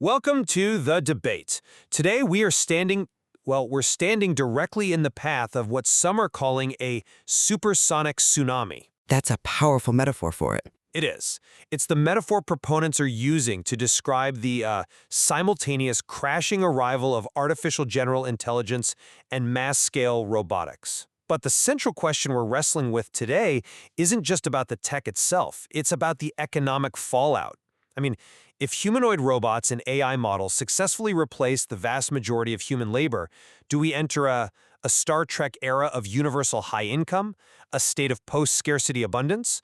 Welcome to The Debate. Today we're standing directly in the path of what some are calling a supersonic tsunami. That's a powerful metaphor for it. It is. It's the metaphor proponents are using to describe the simultaneous crashing arrival of artificial general intelligence and mass-scale robotics. But the central question we're wrestling with today isn't just about the tech itself. It's about the economic fallout. I mean, if humanoid robots and AI models successfully replace the vast majority of human labor, do we enter a Star Trek era of universal high income, a state of post-scarcity abundance,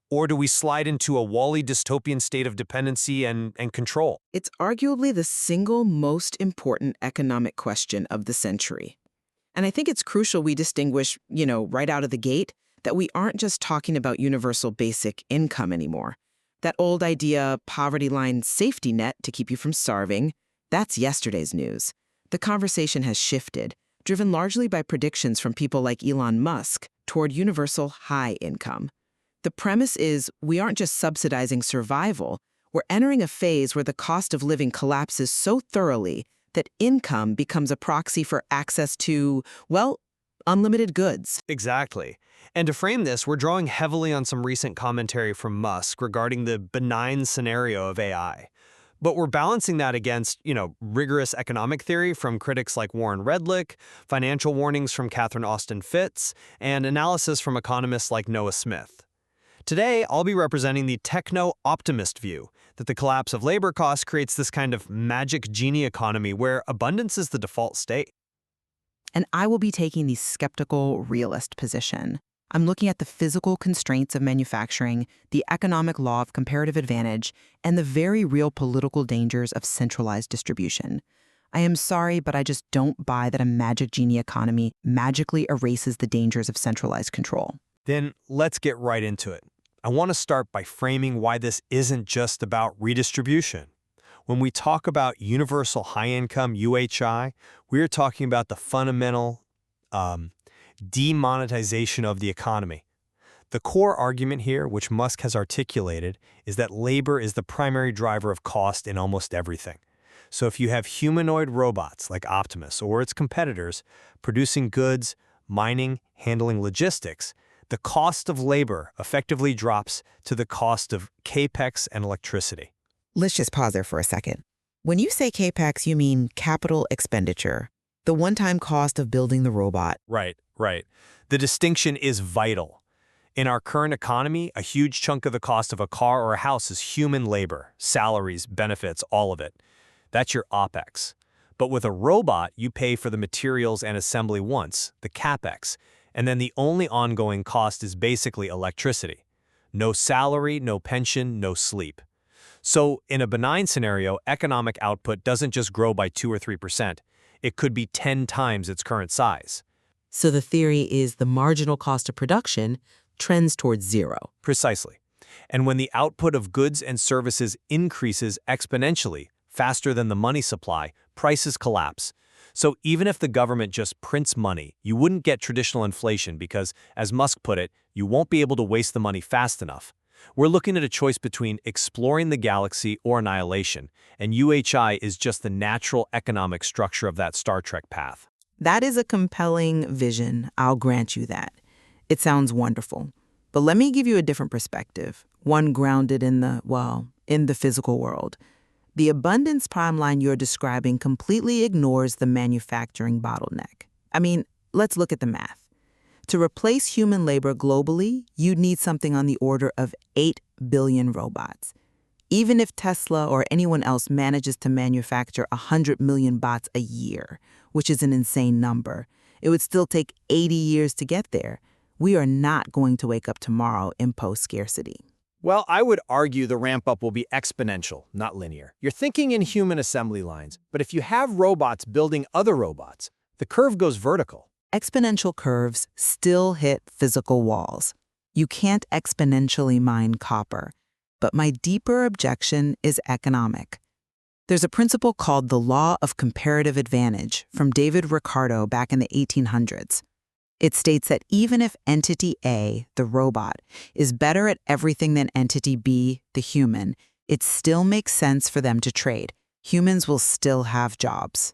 or do we slide into a Wall-E dystopian state of dependency and control? It's arguably the single most important economic question of the century. And I think it's crucial we distinguish, right out of the gate, that we aren't just talking about universal basic income anymore. That old idea, poverty line safety net to keep you from starving, that's yesterday's news. The conversation has shifted, driven largely by predictions from people like Elon Musk toward universal high income. The premise is we aren't just subsidizing survival, we're entering a phase where the cost of living collapses so thoroughly that income becomes a proxy for access to, unlimited goods. Exactly. And to frame this, we're drawing heavily on some recent commentary from Musk regarding the benign scenario of AI. But we're balancing that against, rigorous economic theory from critics like Warren Redlich, financial warnings from Catherine Austin Fitts, and analysis from economists like Noah Smith. Today, I'll be representing the techno-optimist view, that the collapse of labor costs creates this kind of magic genie economy where abundance is the default state. And I will be taking the skeptical realist position. I'm looking at the physical constraints of manufacturing, the economic law of comparative advantage, and the very real political dangers of centralized distribution. I am sorry, but I just don't buy that a magic genie economy magically erases the dangers of centralized control. Then let's get right into it. I want to start by framing why this isn't just about redistribution. When we talk about universal high-income UHI, we're talking about the fundamental demonetization of the economy. The core argument here, which Musk has articulated, is that labor is the primary driver of cost in almost everything. So if you have humanoid robots like Optimus or its competitors producing goods, mining, handling logistics, the cost of labor effectively drops to the cost of capex and electricity. Let's just pause there for a second. When you say capex, you mean capital expenditure, the one-time cost of building the robot. Right. The distinction is vital. In our current economy, a huge chunk of the cost of a car or a house is human labor, salaries, benefits, all of it. That's your OPEX. But with a robot, you pay for the materials and assembly once, the CapEx, and then the only ongoing cost is basically electricity. No salary, no pension, no sleep. So in a benign scenario, economic output doesn't just grow by 2 or 3%. It could be 10 times its current size. So the theory is the marginal cost of production trends towards zero. Precisely. And when the output of goods and services increases exponentially, faster than the money supply, prices collapse. So even if the government just prints money, you wouldn't get traditional inflation because, as Musk put it, you won't be able to waste the money fast enough. We're looking at a choice between exploring the galaxy or annihilation, and UHI is just the natural economic structure of that Star Trek path. That is a compelling vision, I'll grant you that. It sounds wonderful. But let me give you a different perspective, one grounded in the physical world. The abundance timeline you're describing completely ignores the manufacturing bottleneck. I mean, let's look at the math. To replace human labor globally, you'd need something on the order of 8 billion robots. Even if Tesla or anyone else manages to manufacture 100 million bots a year, which is an insane number, it would still take 80 years to get there. We are not going to wake up tomorrow in post-scarcity. Well, I would argue the ramp-up will be exponential, not linear. You're thinking in human assembly lines, but if you have robots building other robots, the curve goes vertical. Exponential curves still hit physical walls. You can't exponentially mine copper. But my deeper objection is economic. There's a principle called the law of comparative advantage from David Ricardo back in the 1800s. It states that even if entity A, the robot, is better at everything than entity B, the human, it still makes sense for them to trade. Humans will still have jobs.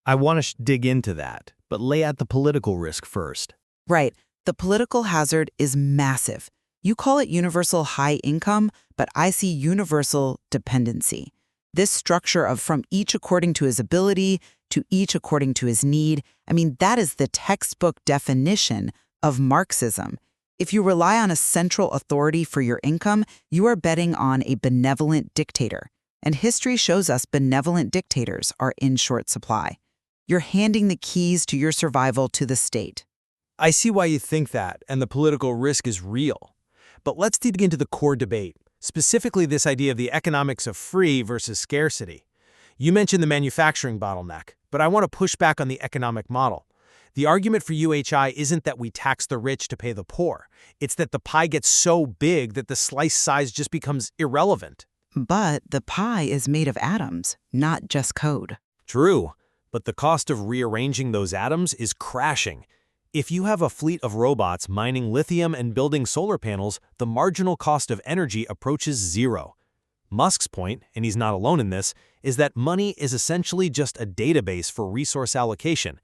I want to dig into that, but lay out the political risk first. Right. The political hazard is massive. You call it universal high income, but I see universal dependency. This structure of from each according to his ability to each according to his need, that is the textbook definition of Marxism. If you rely on a central authority for your income, you are betting on a benevolent dictator. And history shows us benevolent dictators are in short supply. You're handing the keys to your survival to the state. I see why you think that, and the political risk is real. But let's dig into the core debate, specifically this idea of the economics of free versus scarcity. You mentioned the manufacturing bottleneck, but I want to push back on the economic model. The argument for UHI isn't that we tax the rich to pay the poor. It's that the pie gets so big that the slice size just becomes irrelevant. But the pie is made of atoms, not just code. True, but the cost of rearranging those atoms is crashing. If you have a fleet of robots mining lithium and building solar panels, the marginal cost of energy approaches zero. Musk's point, and he's not alone in this, is that money is essentially just a database for resource allocation.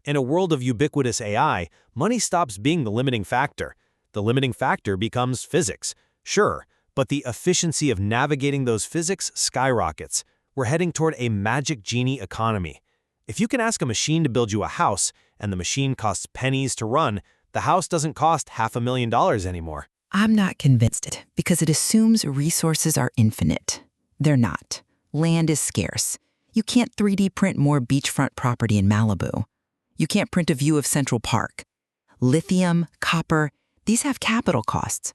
In a world of ubiquitous AI, money stops being the limiting factor. The limiting factor becomes physics. Sure, but the efficiency of navigating those physics skyrockets. We're heading toward a magic genie economy. If you can ask a machine to build you a house, and the machine costs pennies to run, the house doesn't cost $500,000 anymore. I'm not convinced because it assumes resources are infinite. They're not. Land is scarce. You can't 3D print more beachfront property in Malibu. You can't print a view of Central Park. Lithium, copper, these have capital costs.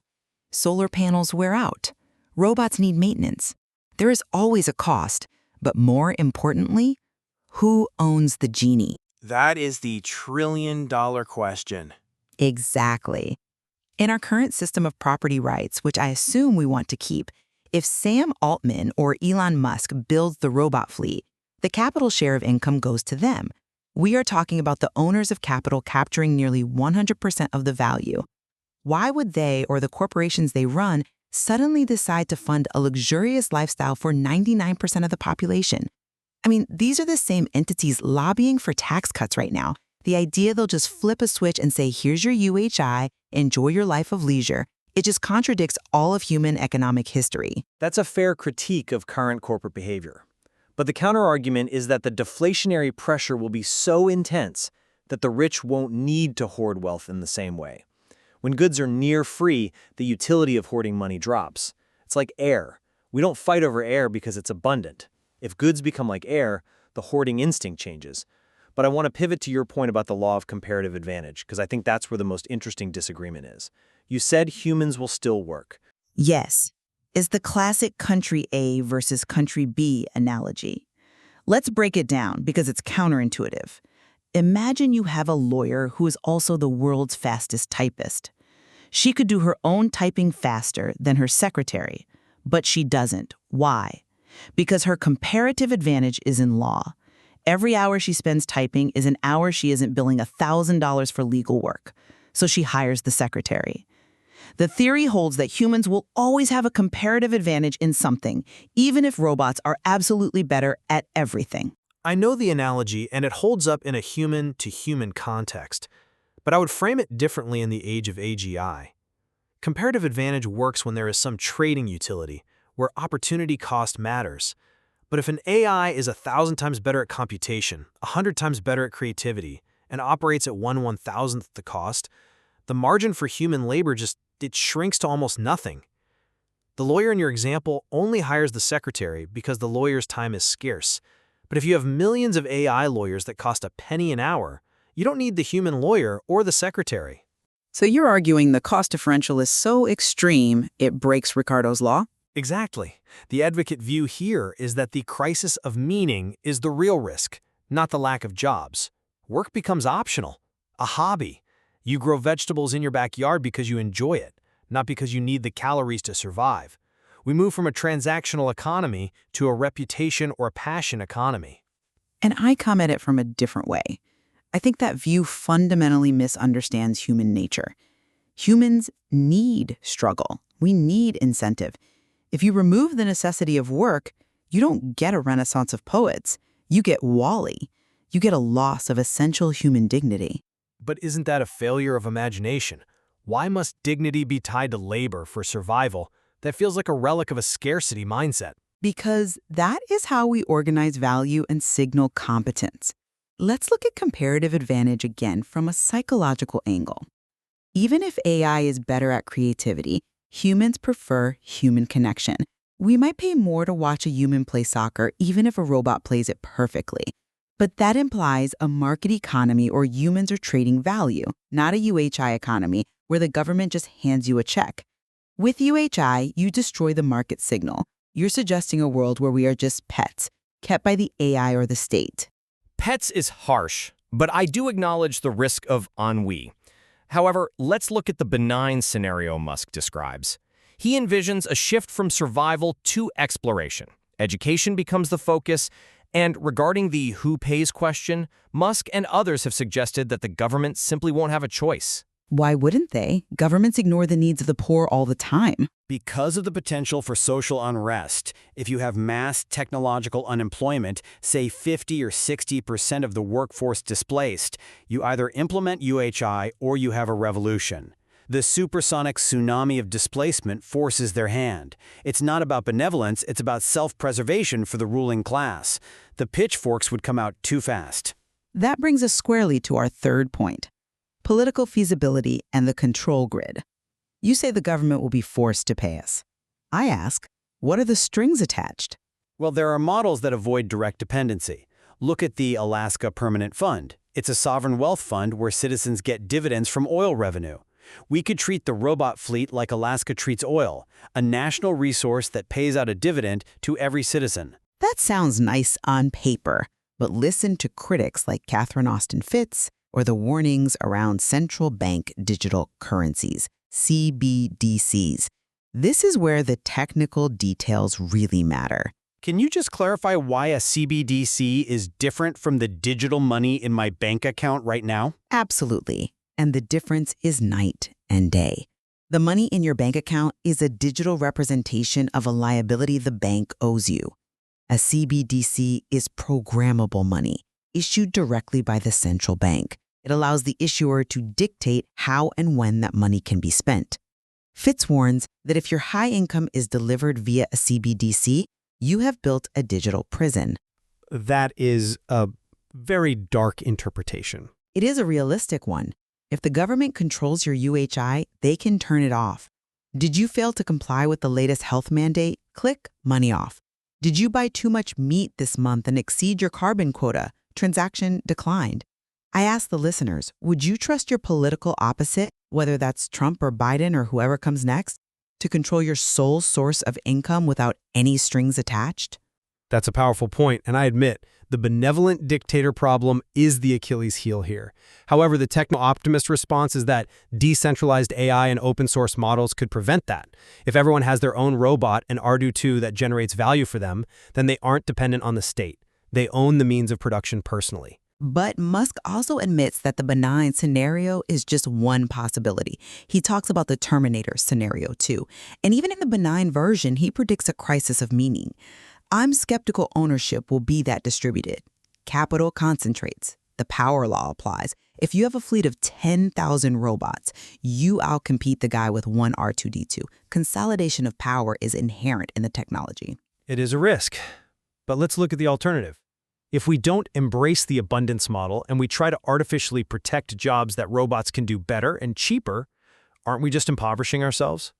Solar panels wear out. Robots need maintenance. There is always a cost, but more importantly, who owns the genie? That is the trillion-dollar question. Exactly. In our current system of property rights, which I assume we want to keep, if Sam Altman or Elon Musk builds the robot fleet, the capital share of income goes to them. We are talking about the owners of capital capturing nearly 100% of the value. Why would they or the corporations they run suddenly decide to fund a luxurious lifestyle for 99% of the population? These are the same entities lobbying for tax cuts right now. The idea they'll just flip a switch and say, here's your UHI, enjoy your life of leisure, it just contradicts all of human economic history. That's a fair critique of current corporate behavior. But the counterargument is that the deflationary pressure will be so intense that the rich won't need to hoard wealth in the same way. When goods are near free, the utility of hoarding money drops. It's like air. We don't fight over air because it's abundant. If goods become like air, the hoarding instinct changes. But I want to pivot to your point about the law of comparative advantage, because I think that's where the most interesting disagreement is. You said humans will still work. Yes, is the classic country A versus country B analogy. Let's break it down because it's counterintuitive. Imagine you have a lawyer who is also the world's fastest typist. She could do her own typing faster than her secretary, but she doesn't. Why? Because her comparative advantage is in law. Every hour she spends typing is an hour she isn't billing $1,000 for legal work, so she hires the secretary. The theory holds that humans will always have a comparative advantage in something, even if robots are absolutely better at everything. I know the analogy, and it holds up in a human-to-human context, but I would frame it differently in the age of AGI. Comparative advantage works when there is some trading utility, where opportunity cost matters. But if an AI is 1,000 times better at computation, 100 times better at creativity, and operates at 1/1000th the cost, the margin for human labor it shrinks to almost nothing. The lawyer in your example only hires the secretary because the lawyer's time is scarce. But if you have millions of AI lawyers that cost a penny an hour, you don't need the human lawyer or the secretary. So you're arguing the cost differential is so extreme, it breaks Ricardo's law? Exactly. The advocate view here is that the crisis of meaning is the real risk, not the lack of jobs. Work becomes optional, a hobby. You grow vegetables in your backyard because you enjoy it, not because you need the calories to survive. We move from a transactional economy to a reputation or passion economy. And I come at it from a different way. I think that view fundamentally misunderstands human nature. Humans need struggle. We need incentive. If you remove the necessity of work, You don't get a renaissance of poets. You get Wall-E. You get a loss of essential human dignity. But isn't that a failure of imagination? Why must dignity be tied to labor for survival? That feels like a relic of a scarcity mindset. Because that is how we organize value and signal competence. Let's look at comparative advantage again from a psychological angle. Even if AI is better at creativity, humans prefer human connection. We might pay more to watch a human play soccer even if a robot plays it perfectly. But that implies a market economy or humans are trading value, not a UHI economy where the government just hands you a check. With UHI, you destroy the market signal. You're suggesting a world where we are just pets, kept by the AI or the state. Pets is harsh, but I do acknowledge the risk of ennui. However, let's look at the benign scenario Musk describes. He envisions a shift from survival to exploration. Education becomes the focus, and regarding the who pays question, Musk and others have suggested that the government simply won't have a choice. Why wouldn't they? Governments ignore the needs of the poor all the time. Because of the potential for social unrest, if you have mass technological unemployment, say 50 or 60% of the workforce displaced, you either implement UHI or you have a revolution. The supersonic tsunami of displacement forces their hand. It's not about benevolence, it's about self-preservation for the ruling class. The pitchforks would come out too fast. That brings us squarely to our third point: political feasibility and the control grid. You say the government will be forced to pay us. I ask, what are the strings attached? Well, there are models that avoid direct dependency. Look at the Alaska Permanent Fund. It's a sovereign wealth fund where citizens get dividends from oil revenue. We could treat the robot fleet like Alaska treats oil, a national resource that pays out a dividend to every citizen. That sounds nice on paper, but listen to critics like Catherine Austin Fitts or the warnings around central bank digital currencies, CBDCs. This is where the technical details really matter. Can you just clarify why a CBDC is different from the digital money in my bank account right now? Absolutely. And the difference is night and day. The money in your bank account is a digital representation of a liability the bank owes you. A CBDC is programmable money, issued directly by the central bank. It allows the issuer to dictate how and when that money can be spent. Fitts warns that if your high income is delivered via a CBDC, you have built a digital prison. That is a very dark interpretation. It is a realistic one. If the government controls your UHI, they can turn it off. Did you fail to comply with the latest health mandate? Click money off. Did you buy too much meat this month and exceed your carbon quota? Transaction declined. I ask the listeners, would you trust your political opposite, whether that's Trump or Biden or whoever comes next, to control your sole source of income without any strings attached? That's a powerful point, and I admit, the benevolent dictator problem is the Achilles heel here. However, the techno-optimist response is that decentralized AI and open-source models could prevent that. If everyone has their own robot and R2 that generates value for them, then they aren't dependent on the state. They own the means of production personally. But Musk also admits that the benign scenario is just one possibility. He talks about the Terminator scenario too. And even in the benign version, he predicts a crisis of meaning. I'm skeptical ownership will be that distributed. Capital concentrates. The power law applies. If you have a fleet of 10,000 robots, you outcompete the guy with one R2-D2. Consolidation of power is inherent in the technology. It is a risk. But let's look at the alternative. If we don't embrace the abundance model and we try to artificially protect jobs that robots can do better and cheaper, aren't we just impoverishing ourselves?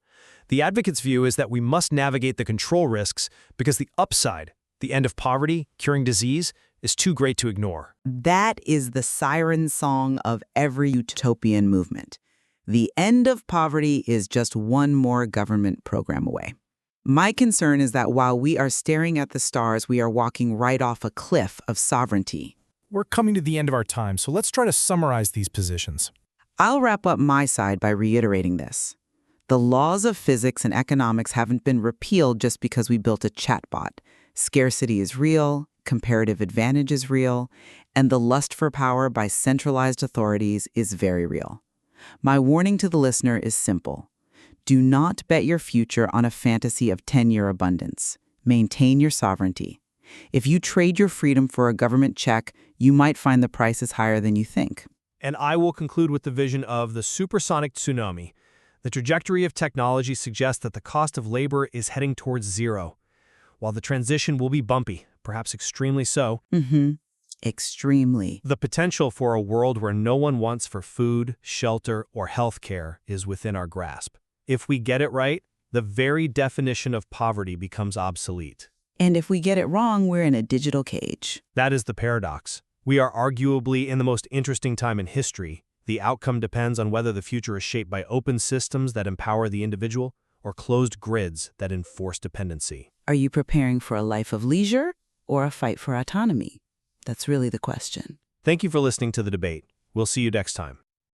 The advocate's view is that we must navigate the control risks because the upside, the end of poverty, curing disease, is too great to ignore. That is the siren song of every utopian movement. The end of poverty is just one more government program away. My concern is that while we are staring at the stars, we are walking right off a cliff of sovereignty. We're coming to the end of our time, so let's try to summarize these positions. I'll wrap up my side by reiterating this. The laws of physics and economics haven't been repealed just because we built a chatbot. Scarcity is real, comparative advantage is real, and the lust for power by centralized authorities is very real. My warning to the listener is simple. Do not bet your future on a fantasy of 10-year abundance. Maintain your sovereignty. If you trade your freedom for a government check, you might find the price is higher than you think. And I will conclude with the vision of the supersonic tsunami. The trajectory of technology suggests that the cost of labor is heading towards zero. While the transition will be bumpy, perhaps extremely so, Extremely. the potential for a world where no one wants for food, shelter, or health care is within our grasp. If we get it right, the very definition of poverty becomes obsolete. And if we get it wrong, we're in a digital cage. That is the paradox. We are arguably in the most interesting time in history. The outcome depends on whether the future is shaped by open systems that empower the individual or closed grids that enforce dependency. Are you preparing for a life of leisure or a fight for autonomy? That's really the question. Thank you for listening to the debate. We'll see you next time.